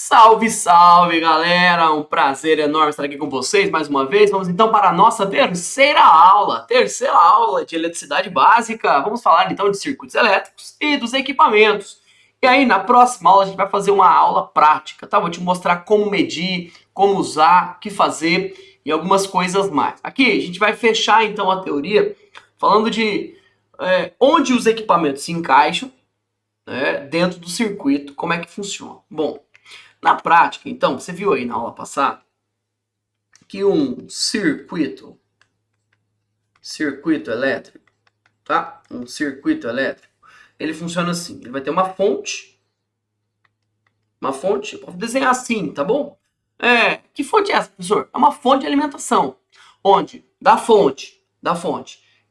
Salve, salve, galera! Um prazer enorme estar aqui com vocês mais uma vez. Vamos então para a nossa terceira aula de eletricidade básica. Vamos falar então de circuitos elétricos e dos equipamentos. E aí, na próxima aula, a gente vai fazer uma aula prática, tá? Vou te mostrar como medir, como usar, o que fazer e algumas coisas mais. Aqui, a gente vai fechar então a teoria falando de onde os equipamentos se encaixam, né, dentro do circuito, como é que funciona. Bom, na prática, então, você viu aí na aula passada que um circuito elétrico, tá? Um circuito elétrico, ele funciona assim, ele vai ter uma fonte, eu posso desenhar assim, tá bom? Que fonte é essa, professor? É uma fonte de alimentação, onde da fonte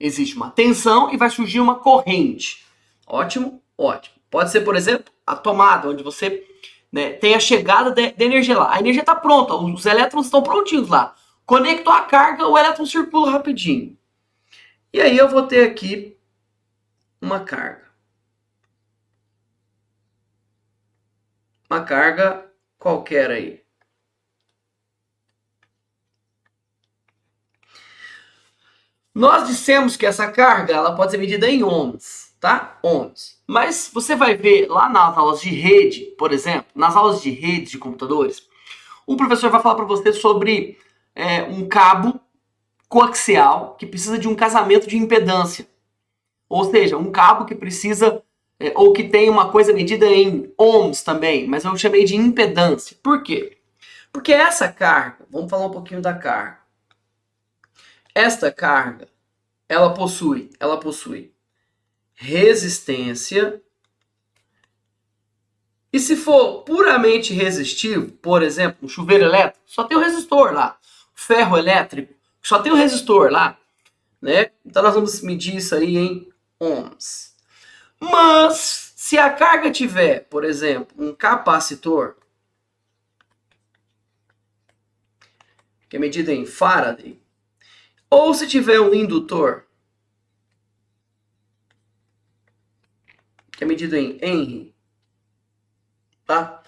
existe uma tensão e vai surgir uma corrente. Ótimo, ótimo. Pode ser, por exemplo, a tomada, onde você tem a chegada de energia lá. A energia está pronta, os elétrons estão prontinhos lá. Conectou a carga, o elétron circula rapidinho. E aí eu vou ter aqui uma carga. Uma carga qualquer aí. Nós dissemos que essa carga ela pode ser medida em ohms, tá? Ohms. Mas você vai ver lá nas aulas de rede, por exemplo, nas aulas de rede de computadores, o professor vai falar para você sobre um cabo coaxial que precisa de um casamento de impedância. Ou seja, um cabo que precisa, ou que tem uma coisa medida em ohms também, mas eu chamei de impedância. Por quê? Porque essa carga, vamos falar um pouquinho da carga. Esta carga, ela possui resistência. E se for puramente resistivo, por exemplo, um chuveiro elétrico, só tem o resistor lá. Ferro elétrico, só tem o resistor lá, né? Então nós vamos medir isso aí em ohms. Mas se a carga tiver, por exemplo, um capacitor, que é medido em Faraday, ou se tiver um indutor, que é medido em Henry, tá?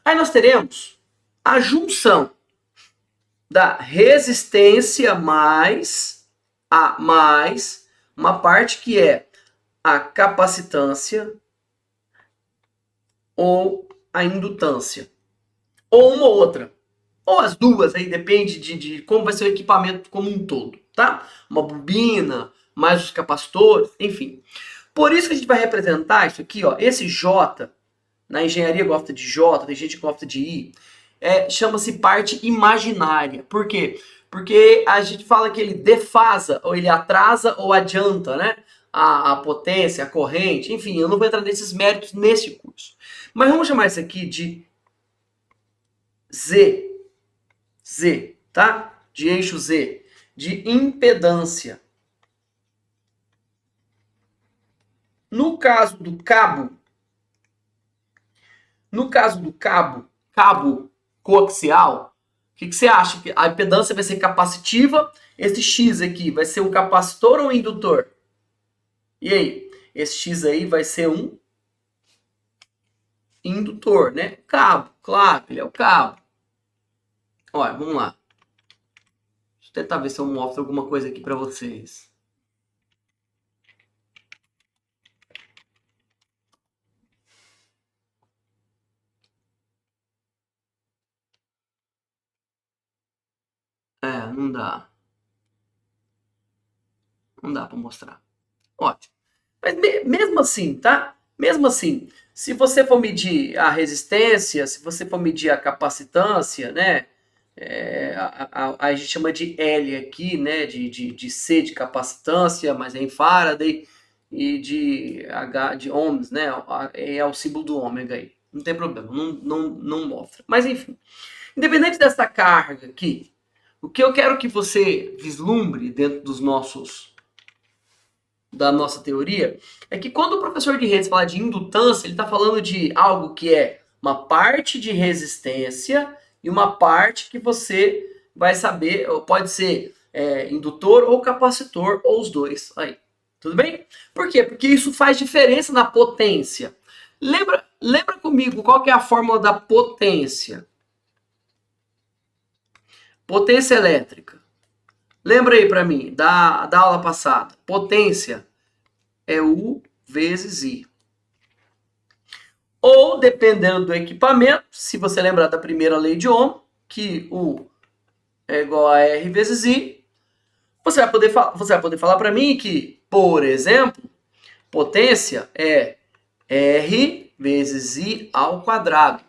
Aí nós teremos a junção da resistência mais uma parte que é a capacitância ou a indutância. Ou uma ou outra. Ou as duas, aí depende de como vai ser o equipamento como um todo, tá? Uma bobina, mais os capacitores, enfim. Por isso que a gente vai representar isso aqui, ó, esse J, na engenharia gosta de J, tem gente que gosta de I, chama-se parte imaginária. Por quê? Porque a gente fala que ele defasa, ou ele atrasa ou adianta, né? A potência, a corrente, enfim, eu não vou entrar nesses méritos nesse curso. Mas vamos chamar isso aqui de Z, tá? De eixo Z, de impedância. No caso do cabo coaxial, o que você acha? Que a impedância vai ser capacitiva, esse X aqui vai ser um capacitor ou um indutor? E aí? Esse X aí vai ser um indutor, né? Cabo, claro, ele é o cabo. Olha, vamos lá. Deixa eu tentar ver se eu mostro alguma coisa aqui para vocês. Não dá. Não dá para mostrar. Ótimo. Mas mesmo assim, tá? Mesmo assim, se você for medir a resistência, se você for medir a capacitância, né? A gente chama de L aqui, né? De C de capacitância, mas é em Faraday, e de H de ohms, né? É o símbolo do ômega aí. Não tem problema, não mostra. Mas enfim, independente dessa carga aqui, o que eu quero que você vislumbre dentro da nossa teoria é que quando o professor de redes fala de indutância, ele está falando de algo que é uma parte de resistência e uma parte que você vai saber, ou pode ser indutor ou capacitor, ou os dois. Aí, tudo bem? Por quê? Porque isso faz diferença na potência. Lembra lembra comigo qual que é a fórmula da potência? Potência elétrica. Lembra aí para mim, da aula passada. Potência é U vezes I. Ou, dependendo do equipamento, se você lembrar da primeira lei de Ohm, que U é igual a R vezes I, você vai poder falar para mim que, por exemplo, potência é R vezes I ao quadrado.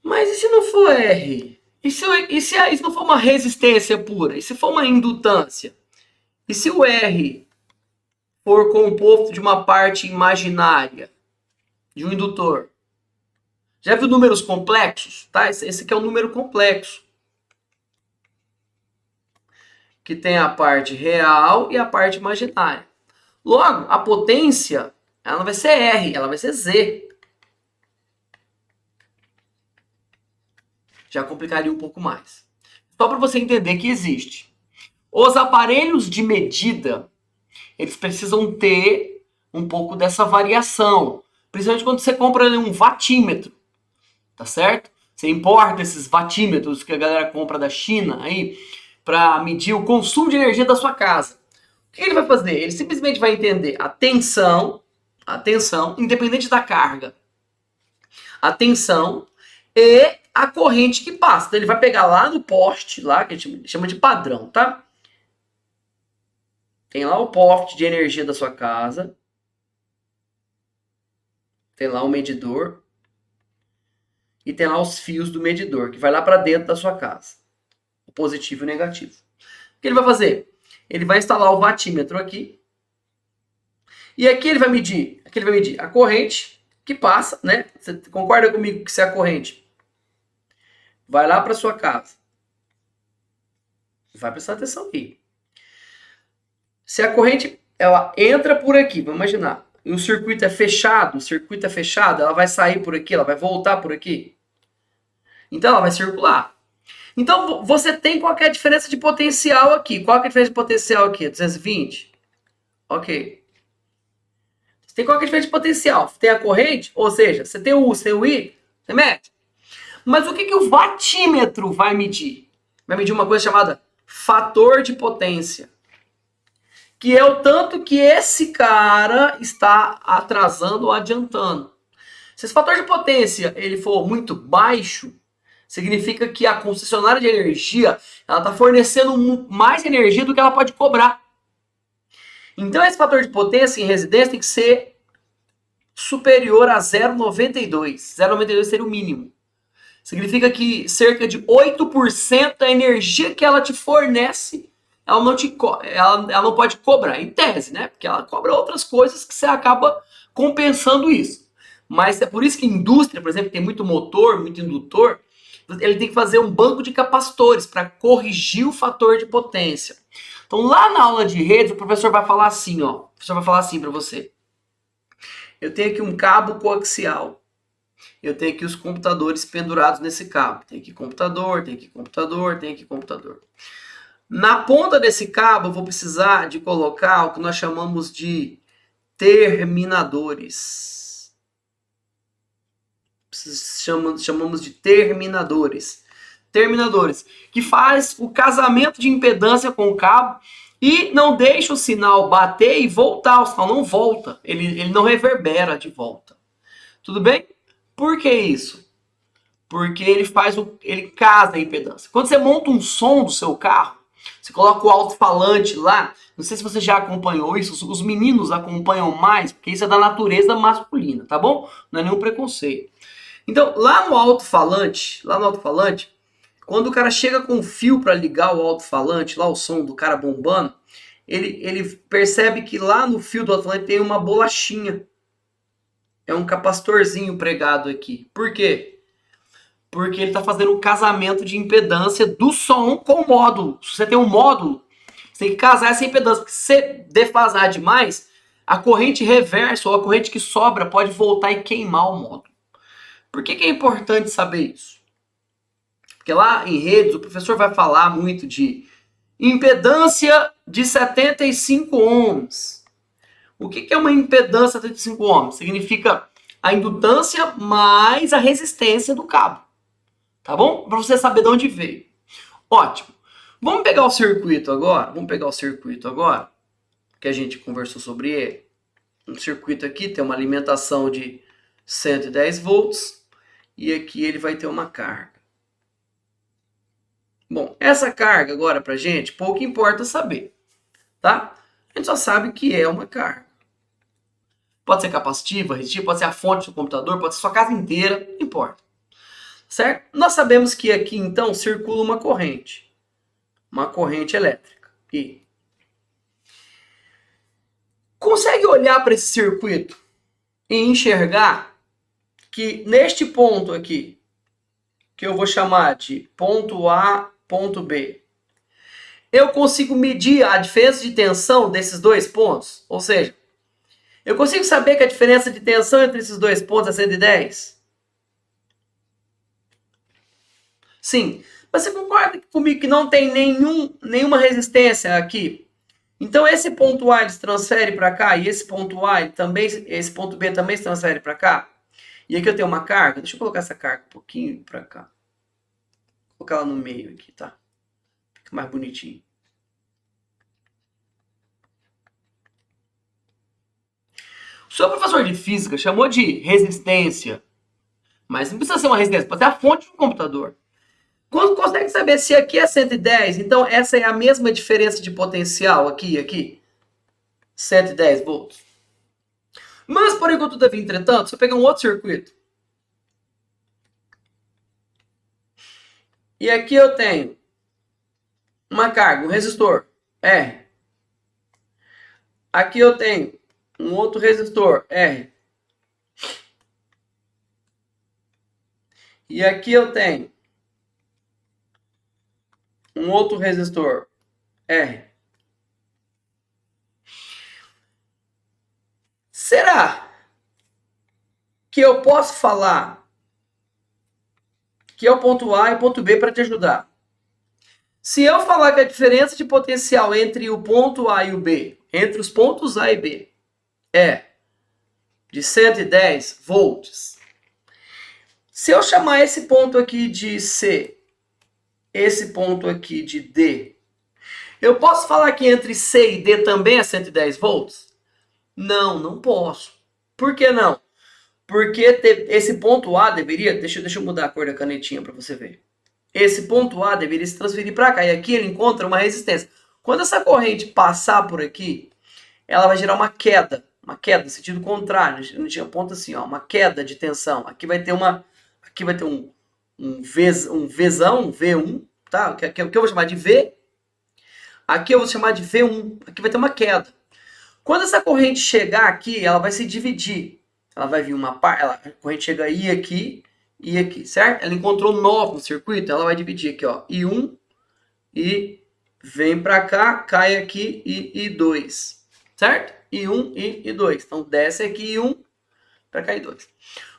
Mas e se não for R? E se não for uma resistência pura? E se for uma indutância? E se o R for composto de uma parte imaginária, de um indutor? Já viu números complexos? Tá? Esse aqui é um número complexo. Que tem a parte real e a parte imaginária. Logo, a potência, ela não vai ser R, ela vai ser Z. Já complicaria um pouco mais. Só para você entender que existe. Os aparelhos de medida, eles precisam ter um pouco dessa variação. Principalmente quando você compra um vatímetro, tá certo? Você importa esses vatímetros que a galera compra da China aí para medir o consumo de energia da sua casa. O que ele vai fazer? Ele simplesmente vai entender a tensão, independente da carga, a tensão e a corrente que passa. Então ele vai pegar lá no poste, lá que a gente chama de padrão, tá? Tem lá o poste de energia da sua casa. Tem lá o medidor. E tem lá os fios do medidor, que vai lá para dentro da sua casa. O positivo e o negativo. O que ele vai fazer? Ele vai instalar o vatímetro aqui. E aqui ele vai medir a corrente que passa, né? Você concorda comigo que se a corrente vai lá para sua casa, vai prestar atenção aqui. Se a corrente ela entra por aqui, vamos imaginar, e o circuito é fechado, ela vai sair por aqui, ela vai voltar por aqui. Então ela vai circular. Então você tem qual que é a diferença de potencial aqui? Qual que é a diferença de potencial aqui? 220? Ok. Você tem qual que é a diferença de potencial? Você tem a corrente, ou seja, você tem o U, você tem o I, você mede. Mas o que o vatímetro vai medir? Vai medir uma coisa chamada fator de potência. Que é o tanto que esse cara está atrasando ou adiantando. Se esse fator de potência ele for muito baixo, significa que a concessionária de energia ela está fornecendo mais energia do que ela pode cobrar. Então esse fator de potência em residência tem que ser superior a 0,92. 0,92 seria o mínimo. Significa que cerca de 8% da energia que ela te fornece, ela não pode cobrar, em tese, né? Porque ela cobra outras coisas que você acaba compensando isso. Mas é por isso que indústria, por exemplo, tem muito motor, muito indutor, ele tem que fazer um banco de capacitores para corrigir o fator de potência. Então, lá na aula de redes, o professor vai falar assim, ó. O professor vai falar assim para você. Eu tenho aqui um cabo coaxial. Eu tenho aqui os computadores pendurados nesse cabo. Tem aqui computador, tem aqui computador, tem aqui computador. Na ponta desse cabo, eu vou precisar de colocar o que nós chamamos de terminadores. Chamamos de terminadores. Terminadores, que faz o casamento de impedância com o cabo e não deixa o sinal bater e voltar. O sinal não volta, ele não reverbera de volta. Tudo bem? Por que isso? Porque ele casa a impedância. Quando você monta um som do seu carro, você coloca o alto-falante lá, não sei se você já acompanhou isso, os meninos acompanham mais, porque isso é da natureza masculina, tá bom? Não é nenhum preconceito. Então, lá no alto-falante, quando o cara chega com o fio para ligar o alto-falante, lá o som do cara bombando, ele percebe que lá no fio do alto-falante tem uma bolachinha. É um capacitorzinho pregado aqui. Por quê? Porque ele está fazendo um casamento de impedância do som com o módulo. Se você tem um módulo, você tem que casar essa impedância. Porque se você defasar demais, a corrente reversa ou a corrente que sobra pode voltar e queimar o módulo. Por que é importante saber isso? Porque lá em redes o professor vai falar muito de impedância de 75 ohms. O que é uma impedância 35 ohms? Significa a indutância mais a resistência do cabo. Tá bom? Para você saber de onde veio. Ótimo. Vamos pegar o circuito agora. Que a gente conversou sobre ele. Um circuito aqui tem uma alimentação de 110 volts. E aqui ele vai ter uma carga. Bom, essa carga agora pra gente, pouco importa saber. Tá? A gente só sabe que é uma carga. Pode ser capacitiva, resistiva, pode ser a fonte do computador, pode ser sua casa inteira, não importa. Certo? Nós sabemos que aqui, então, circula uma corrente elétrica. E consegue olhar para esse circuito e enxergar que neste ponto aqui, que eu vou chamar de ponto A, ponto B, eu consigo medir a diferença de tensão desses dois pontos? Ou seja, eu consigo saber que a diferença de tensão entre esses dois pontos é 110? Sim. Mas você concorda comigo que não tem nenhuma resistência aqui? Então esse ponto A ele se transfere para cá e esse ponto A também, esse ponto B também se transfere para cá. E aqui eu tenho uma carga. Deixa eu colocar essa carga um pouquinho para cá. Vou colocar ela no meio aqui, tá? Fica mais bonitinho. O seu professor de física chamou de resistência. Mas não precisa ser uma resistência, pode ser a fonte do computador. Quando consegue saber se aqui é 110, então essa é a mesma diferença de potencial aqui e aqui? 110 volts. Mas, por enquanto, todavia, entretanto, se eu pegar um outro circuito, e aqui eu tenho uma carga, um resistor, R. Aqui eu tenho um outro resistor, R. E aqui eu tenho um outro resistor, R. Será que eu posso falar que é o ponto A e o ponto B para te ajudar? Se eu falar que a diferença de potencial entre o ponto A e o B, entre os pontos A e B, é de 110 volts, se eu chamar esse ponto aqui de C, esse ponto aqui de D, eu posso falar que entre C e D também é 110 volts? Não, não posso. Por que não? Porque esse ponto A deveria... Deixa eu mudar a cor da canetinha para você ver. Esse ponto A deveria se transferir para cá. E aqui ele encontra uma resistência. Quando essa corrente passar por aqui, ela vai gerar uma queda. Uma queda no sentido contrário. A gente aponta assim, ó, uma queda de tensão. Aqui vai ter um Vzão, um V1, tá? Que eu vou chamar de V. Aqui eu vou chamar de V1. Aqui vai ter uma queda. Quando essa corrente chegar aqui, ela vai se dividir. Ela vai vir uma parte, a corrente chega aí aqui e aqui, certo? Ela encontrou 9 no circuito, ela vai dividir aqui, ó, I1 e vem para cá, cai aqui e I2, certo? I1 e I2. Então desce aqui I1 para cá I2.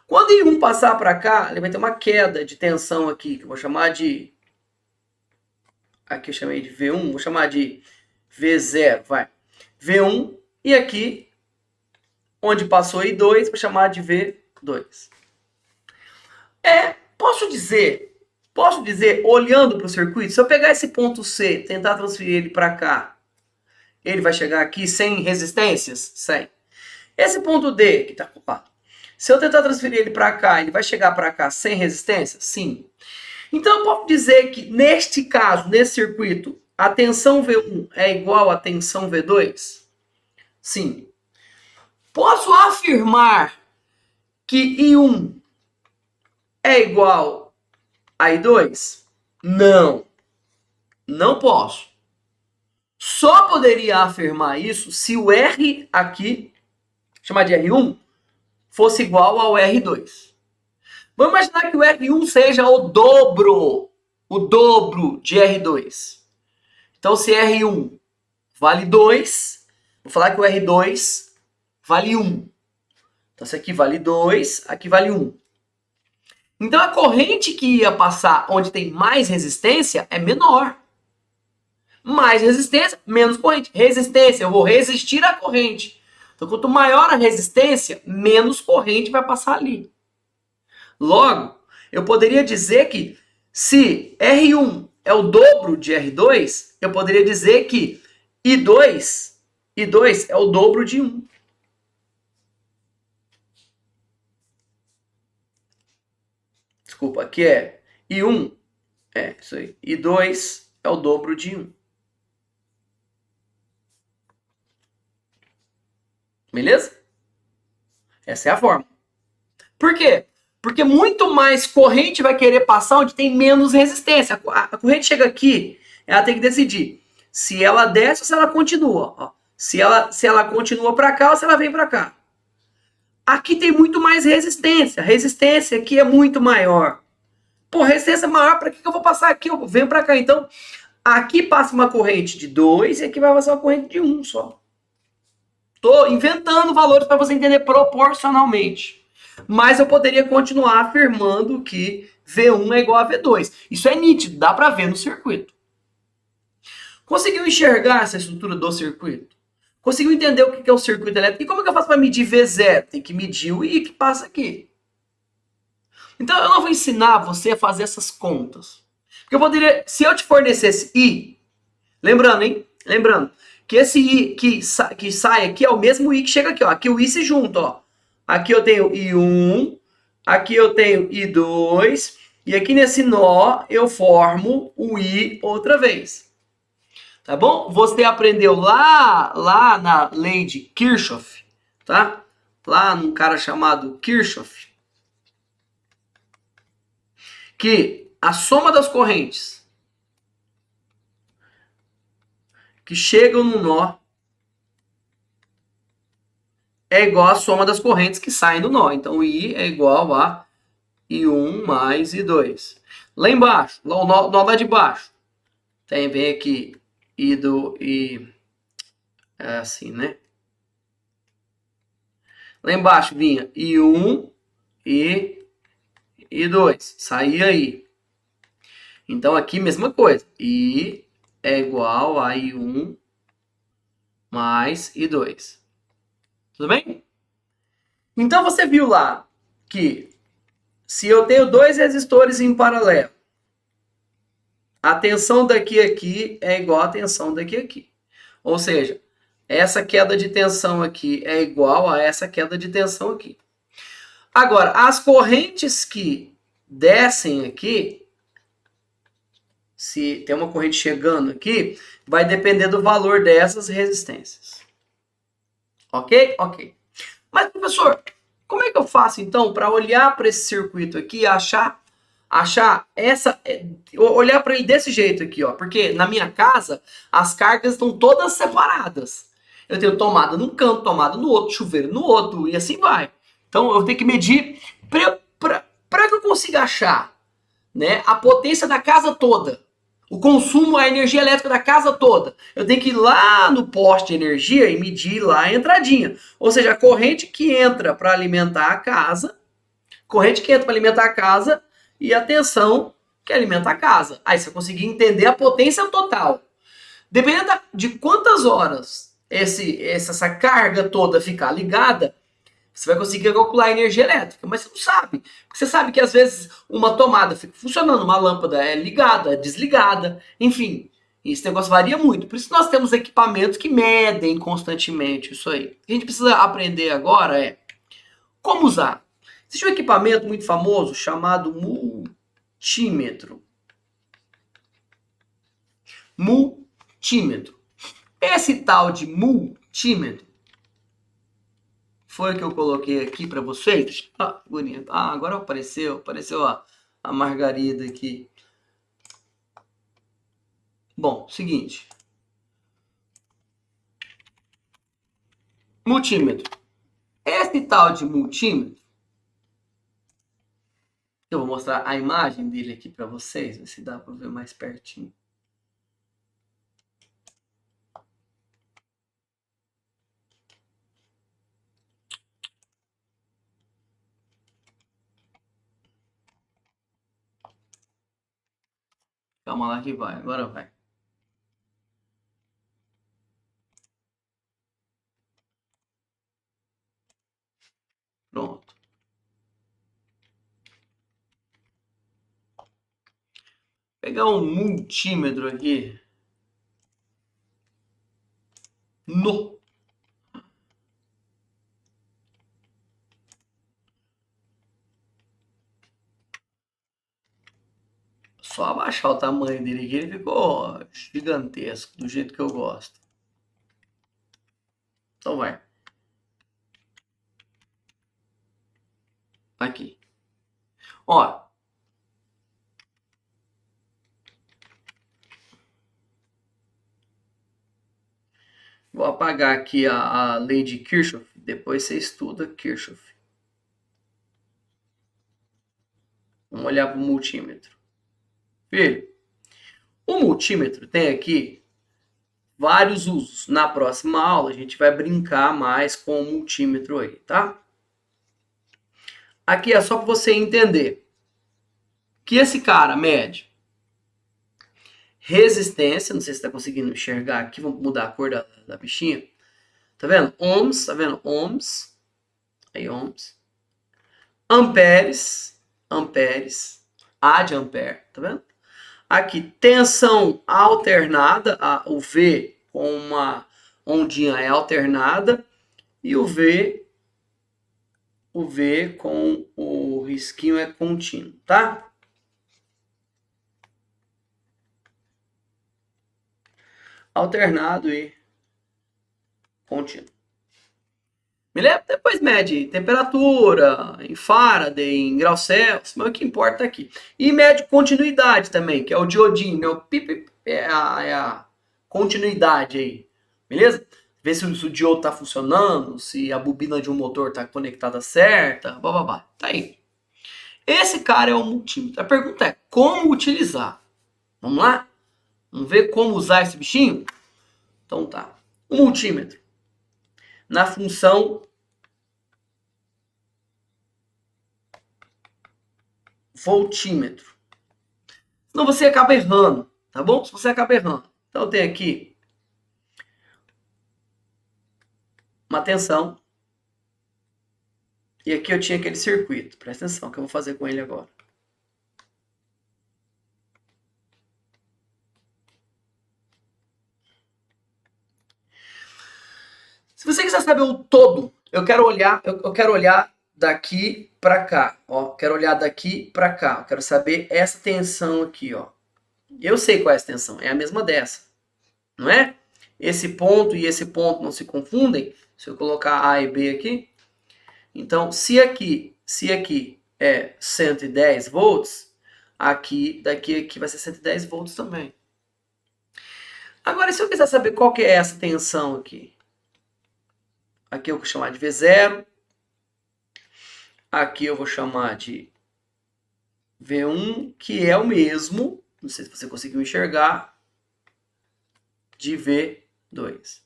Quando I1 passar para cá, ele vai ter uma queda de tensão aqui, que eu vou chamar de... Aqui eu chamei de V1, vou chamar de V0, vai. V1 e aqui, onde passou I2, vou chamar de V2. Posso dizer, olhando para o circuito, se eu pegar esse ponto C, tentar transferir ele para cá, ele vai chegar aqui sem resistências? Sem. Esse ponto D, que está ocupado, se eu tentar transferir ele para cá, ele vai chegar para cá sem resistência? Sim. Então eu posso dizer que, neste caso, nesse circuito, a tensão V1 é igual à tensão V2? Sim. Posso afirmar que I1 é igual a I2? Não. Não posso. Só poderia afirmar isso se o R aqui, chamar de R1, fosse igual ao R2. Vamos imaginar que o R1 seja o dobro de R2. Então, se R1 vale 2, vou falar que o R2 vale 1. Então, se aqui vale 2, aqui vale 1. Então, a corrente que ia passar onde tem mais resistência é menor. Mais resistência, menos corrente. Resistência, eu vou resistir à corrente. Então, quanto maior a resistência, menos corrente vai passar ali. Logo, eu poderia dizer que se R1 é o dobro de R2, eu poderia dizer que I2 é o dobro de 1. Desculpa, aqui é I1, isso aí. I2 é o dobro de 1. Beleza? Essa é a forma. Por quê? Porque muito mais corrente vai querer passar onde tem menos resistência. A corrente chega aqui, ela tem que decidir se ela desce ou se ela continua. Ó. Se ela continua para cá ou se ela vem para cá. Aqui tem muito mais resistência. A resistência aqui é muito maior. Pô, resistência maior, para que eu vou passar aqui? Eu venho para cá. Então, aqui passa uma corrente de 2 e aqui vai passar uma corrente de 1 só. Estou inventando valores para você entender proporcionalmente. Mas eu poderia continuar afirmando que V1 é igual a V2. Isso é nítido, dá para ver no circuito. Conseguiu enxergar essa estrutura do circuito? Conseguiu entender o que é o circuito elétrico? E como é que eu faço para medir V0? Tem que medir o I que passa aqui. Então eu não vou ensinar você a fazer essas contas. Porque eu poderia, se eu te fornecesse I, lembrando, hein? Lembrando que esse I que sai aqui é o mesmo I que chega aqui, ó. Aqui o I se junta, ó. Aqui eu tenho I1, aqui eu tenho I2, e aqui nesse nó eu formo o I outra vez. Tá bom? Você aprendeu lá na lei de Kirchhoff, tá? Lá num cara chamado Kirchhoff, que a soma das correntes que chegam no nó é igual à soma das correntes que saem do nó. Então, I é igual a I1 mais I2. Lá embaixo, o nó lá de baixo, vem aqui I do I, é assim, né? Lá embaixo vinha I1 e I2. Saía aí. Então, aqui, mesma coisa. I é igual a I1 mais I2. Tudo bem? Então, você viu lá que se eu tenho dois resistores em paralelo, a tensão daqui a aqui é igual à tensão daqui a aqui. Ou seja, essa queda de tensão aqui é igual a essa queda de tensão aqui. Agora, as correntes que descem aqui, se tem uma corrente chegando aqui, vai depender do valor dessas resistências. Ok? Ok. Mas, professor, como é que eu faço, então, para olhar para esse circuito aqui e achar olhar para ele desse jeito aqui, ó? Porque na minha casa, as cargas estão todas separadas. Eu tenho tomada num canto, tomada no outro, chuveiro no outro, e assim vai. Então, eu tenho que medir para que eu consiga achar, né, a potência da casa toda. O consumo, a energia elétrica da casa toda. Eu tenho que ir lá no poste de energia e medir lá a entradinha. Ou seja, a corrente que entra para alimentar a casa, e a tensão que alimenta a casa. Aí você conseguir entender a potência total. Dependendo de quantas horas essa carga toda ficar ligada, você vai conseguir calcular a energia elétrica, mas você não sabe. Porque você sabe que às vezes uma tomada fica funcionando, uma lâmpada é ligada, é desligada, enfim. Esse negócio varia muito. Por isso nós temos equipamentos que medem constantemente isso aí. O que a gente precisa aprender agora é como usar. Existe um equipamento muito famoso chamado multímetro. Multímetro. Esse tal de multímetro foi o que eu coloquei aqui para vocês. Ah, bonito. Ah, agora apareceu a Margarida aqui. Bom, seguinte. Multímetro. Esse tal de multímetro, eu vou mostrar a imagem dele aqui para vocês, ver se dá para ver mais pertinho. Calma lá que vai, agora vai. pegar um multímetro aqui. No. Só abaixar o tamanho dele aqui, ele ficou gigantesco, do jeito que eu gosto. Então vai. Aqui. Ó. Vou apagar aqui a lei de Kirchhoff. Depois você estuda Kirchhoff. Vamos olhar para o multímetro. Filho, o multímetro tem aqui vários usos. Na próxima aula a gente vai brincar mais com o multímetro aí, tá? Aqui é só para você entender que esse cara mede resistência, não sei se está conseguindo enxergar aqui, vamos mudar a cor da bichinha. Tá vendo? Ohms, tá vendo? Ohms. Aí, ohms. Amperes, amperes, A de ampere, tá vendo? Aqui, tensão alternada, o V com uma ondinha é alternada, e o V com o risquinho é contínuo, tá? Alternado e contínuo. Beleza? Depois mede temperatura, em Faraday, em graus Celsius, mas o que importa é aqui. E mede continuidade também, que é o diodinho, né? O pip, é a continuidade aí. Beleza? Ver se o diodo está funcionando, se a bobina de um motor está conectada certa, bababá. Tá aí. Esse cara é o multímetro. A pergunta é, como utilizar? Vamos lá? Vamos ver como usar esse bichinho? Então tá. O multímetro. Na função voltímetro. Senão você acaba errando, tá bom? Se você acaba errando. Então tem aqui uma tensão. E aqui eu tinha aquele circuito. Presta atenção que eu vou fazer com ele agora. Se você quiser saber o todo, eu quero olhar daqui para cá, ó, quero olhar daqui para cá, eu quero saber essa tensão aqui, ó. Eu sei qual é essa tensão, é a mesma dessa, não é? Esse ponto e esse ponto não se confundem. Se eu colocar A e B aqui, então se aqui é 110 volts, daqui vai ser 110 volts também. Agora, se eu quiser saber qual que é essa tensão aqui, aqui eu vou chamar de V0. Aqui eu vou chamar de V1, que é o mesmo, não sei se você conseguiu enxergar, de V2.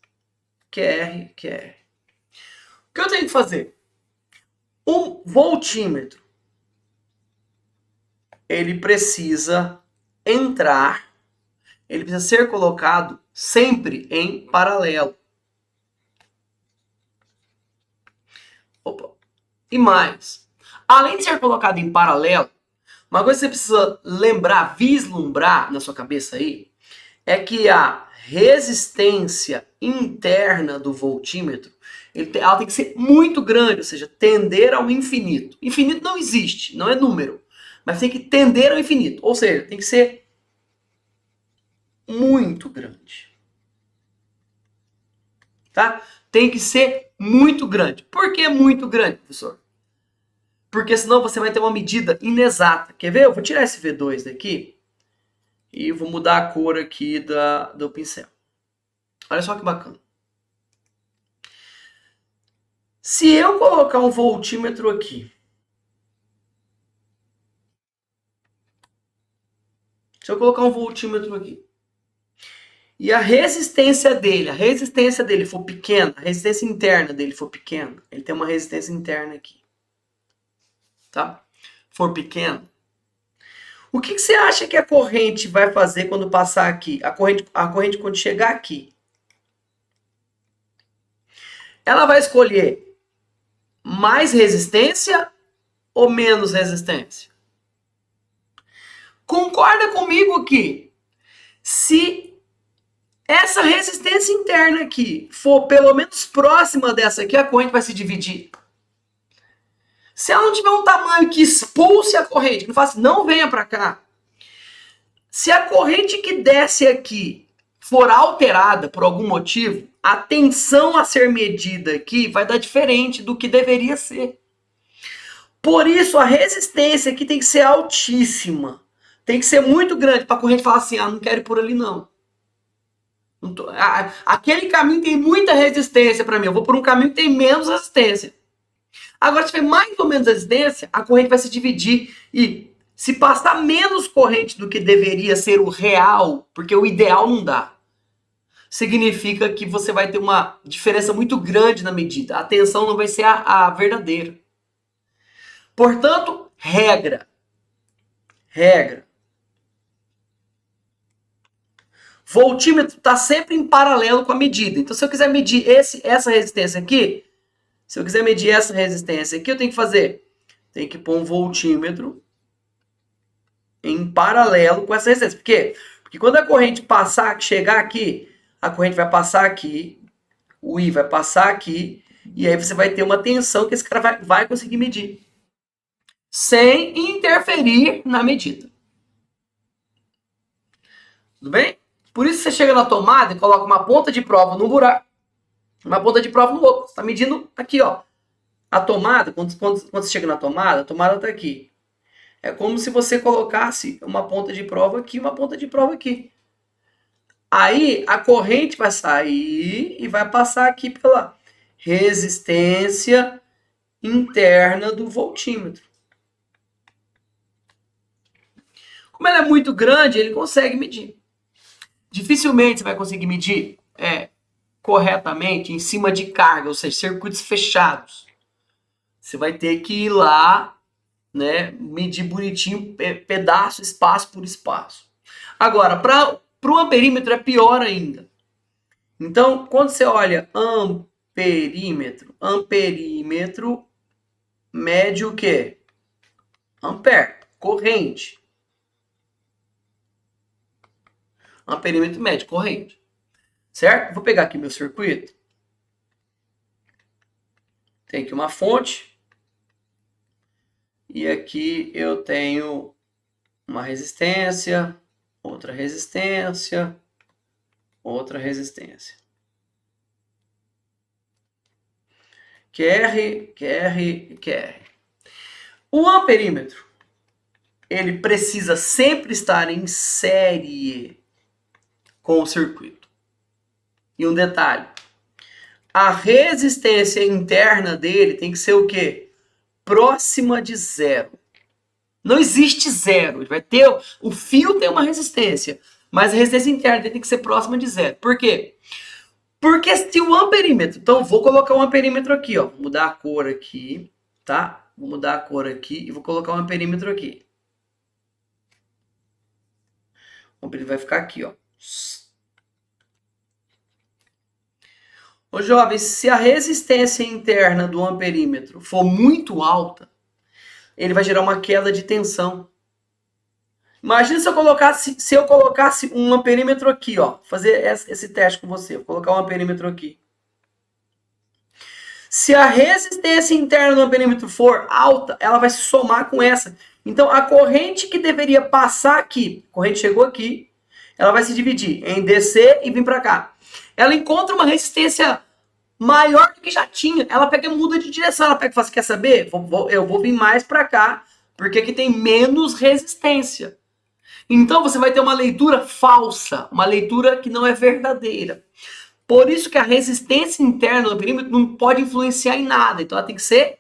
QR. O que eu tenho que fazer? O voltímetro, ele precisa ser colocado sempre em paralelo. Opa. E mais, além de ser colocado em paralelo, uma coisa que você precisa lembrar, vislumbrar na sua cabeça aí, é que a resistência interna do voltímetro, ela tem que ser muito grande, ou seja, tender ao infinito. Infinito não existe, não é número, mas tem que tender ao infinito, ou seja, tem que ser muito grande. Tá? Tem que ser muito grande. Por que muito grande, professor? Porque senão você vai ter uma medida inexata. Quer ver? Eu vou tirar esse V2 daqui e vou mudar a cor aqui do pincel. Olha só que bacana. Se eu colocar um voltímetro aqui, e a resistência dele for pequena, a resistência interna dele for pequena, ele tem uma resistência interna aqui, tá? For pequena, o que você acha que a corrente vai fazer quando passar aqui? A corrente quando chegar aqui, ela vai escolher mais resistência ou menos resistência? Concorda comigo que se essa resistência interna aqui for pelo menos próxima dessa aqui, a corrente vai se dividir. Se ela não tiver um tamanho que expulse a corrente, que não faça, não venha para cá. Se a corrente que desce aqui for alterada por algum motivo, a tensão a ser medida aqui vai dar diferente do que deveria ser. Por isso, a resistência aqui tem que ser altíssima. Tem que ser muito grande para a corrente falar assim, não quero ir por ali não. Aquele caminho tem muita resistência para mim, eu vou por um caminho que tem menos resistência. Agora, se tiver mais ou menos resistência, a corrente vai se dividir e se passar menos corrente do que deveria ser o real, porque o ideal não dá, significa que você vai ter uma diferença muito grande na medida. A tensão não vai ser a verdadeira. Portanto, regra. Voltímetro está sempre em paralelo com a medida. Então, se eu quiser medir essa resistência aqui, eu tenho que fazer? Tenho que pôr um voltímetro em paralelo com essa resistência. Por quê? Porque quando a corrente chegar aqui, a corrente vai passar aqui, o I vai passar aqui, e aí você vai ter uma tensão que esse cara vai conseguir medir, sem interferir na medida. Tudo bem? Por isso você chega na tomada e coloca uma ponta de prova num buraco, uma ponta de prova no outro. Você está medindo aqui, ó. A tomada, quando você chega na tomada, a tomada está aqui. É como se você colocasse uma ponta de prova aqui, uma ponta de prova aqui. Aí a corrente vai sair e vai passar aqui pela resistência interna do voltímetro. Como ela é muito grande, ele consegue medir. Dificilmente você vai conseguir medir corretamente em cima de carga, ou seja, circuitos fechados. Você vai ter que ir lá, né, medir bonitinho, pedaço, espaço por espaço. Agora, para o amperímetro é pior ainda. Então, quando você olha amperímetro mede o quê? Ampere, corrente. Amperímetro mede corrente. Certo? Vou pegar aqui meu circuito. Tem aqui uma fonte. E aqui eu tenho uma resistência, outra resistência, outra resistência. QR. O amperímetro, ele precisa sempre estar em série com o circuito. E um detalhe, a resistência interna dele tem que ser o quê? Próxima de zero. Não existe zero. Ele vai ter, o fio tem uma resistência, mas a resistência interna dele tem que ser próxima de zero. Por quê? Porque se o amperímetro... Então, vou colocar um amperímetro aqui, ó. Vou mudar a cor aqui, tá? Vou mudar a cor aqui e vou colocar um amperímetro aqui. O amperímetro vai ficar aqui, ó. Ô, jovens, se a resistência interna do amperímetro for muito alta, ele vai gerar uma queda de tensão. Imagina se eu colocasse um amperímetro aqui, ó, fazer esse teste com você, vou colocar um amperímetro aqui. Se a resistência interna do amperímetro for alta, ela vai se somar com essa. Então, a corrente que deveria passar aqui, a corrente chegou aqui, ela vai se dividir em descer e vir para cá. Ela encontra uma resistência maior do que já tinha. Ela pega e muda de direção. Ela pega e fala, quer saber? Eu vou vir mais para cá, porque aqui tem menos resistência. Então você vai ter uma leitura falsa, uma leitura que não é verdadeira. Por isso que a resistência interna do amperímetro não pode influenciar em nada. Então ela tem que ser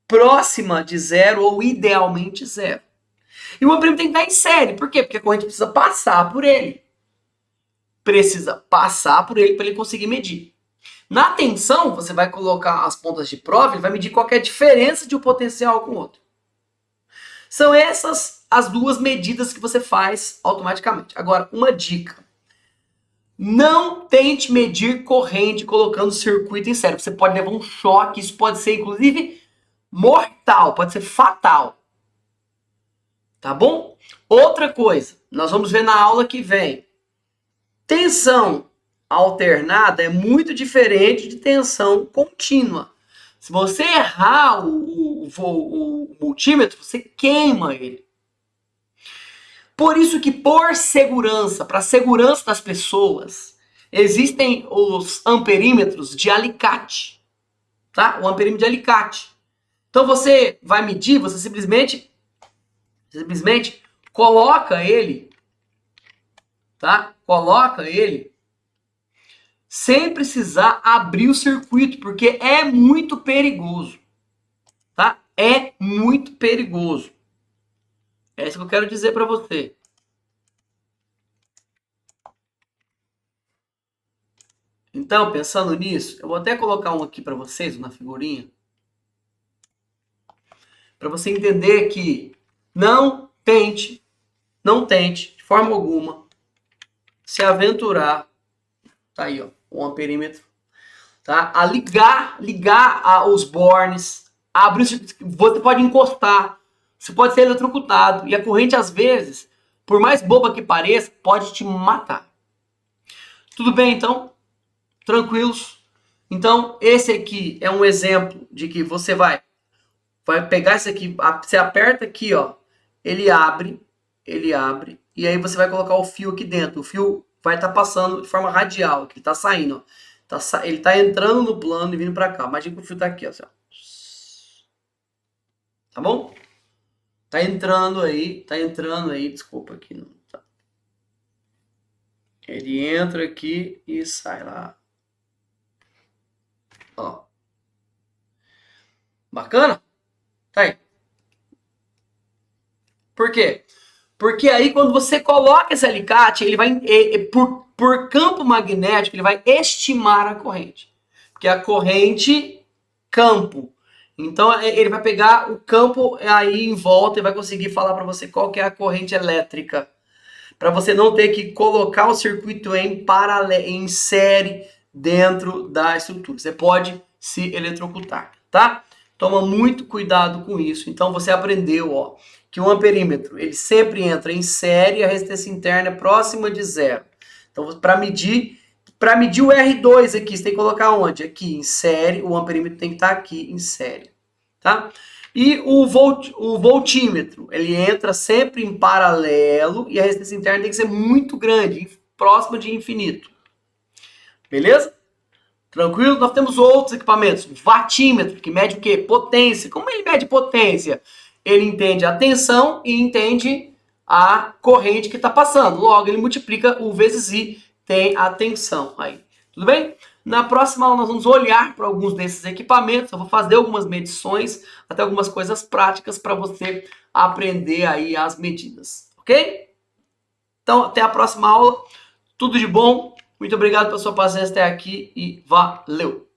próxima de zero ou idealmente zero. E o amperímetro tem que estar em série. Por quê? Porque a corrente precisa passar por ele. Precisa passar por ele para ele conseguir medir. Na tensão, você vai colocar as pontas de prova, ele vai medir qual é a diferença de um potencial com o outro. São essas as duas medidas que você faz automaticamente. Agora, uma dica. Não tente medir corrente colocando circuito em série. Você pode levar um choque, isso pode ser, inclusive, mortal, pode ser fatal. Tá bom? Outra coisa, nós vamos ver na aula que vem. Tensão alternada é muito diferente de tensão contínua. Se você errar o multímetro, você queima ele. Por isso que, por segurança, para a segurança das pessoas, existem os amperímetros de alicate, tá? O amperímetro de alicate. Então você vai medir, você simplesmente coloca ele, tá? Coloca ele sem precisar abrir o circuito, porque é muito perigoso, tá? É muito perigoso. É isso que eu quero dizer para você. Então, pensando nisso, eu vou até colocar um aqui para vocês, na figurinha, para você entender que não tente, de forma alguma, se aventurar, tá aí, ó, um amperímetro, tá? A ligar os bornes, abrir, você pode encostar, você pode ser eletrocutado, e a corrente, às vezes, por mais boba que pareça, pode te matar. Tudo bem, então? Tranquilos? Então, esse aqui é um exemplo de que você vai pegar esse aqui, você aperta aqui, ó, ele abre, e aí você vai colocar o fio aqui dentro. O fio vai estar passando de forma radial, aqui, tá saindo, ó. Ele tá entrando no plano e vindo para cá. Imagina que o fio tá aqui, ó. Tá bom? Tá entrando aí, desculpa aqui. Não, tá. Ele entra aqui e sai lá. Ó. Bacana? Tá aí. Por quê? Porque aí quando você coloca esse alicate, ele vai, por campo magnético, ele vai estimar a corrente. Porque a corrente, campo. Então ele vai pegar o campo aí em volta e vai conseguir falar para você qual que é a corrente elétrica. Para você não ter que colocar o circuito em paralelo, em série dentro da estrutura. Você pode se eletrocutar, tá? Toma muito cuidado com isso. Então você aprendeu, ó, que o amperímetro ele sempre entra em série e a resistência interna é próxima de zero. Então para medir o R2 aqui, você tem que colocar onde? Aqui em série, o amperímetro tem que estar aqui em série, tá? E o voltímetro, ele entra sempre em paralelo e a resistência interna tem que ser muito grande, próxima de infinito. Beleza? Tranquilo? Nós temos outros equipamentos. Watímetro, que mede o quê? Potência. Como ele mede potência? Ele entende a tensão e entende a corrente que está passando. Logo, ele multiplica o vezes I, tem a tensão aí. Tudo bem? Na próxima aula nós vamos olhar para alguns desses equipamentos, eu vou fazer algumas medições, até algumas coisas práticas para você aprender aí as medidas, ok? Então, até a próxima aula, tudo de bom, muito obrigado pela sua paciência até aqui e valeu!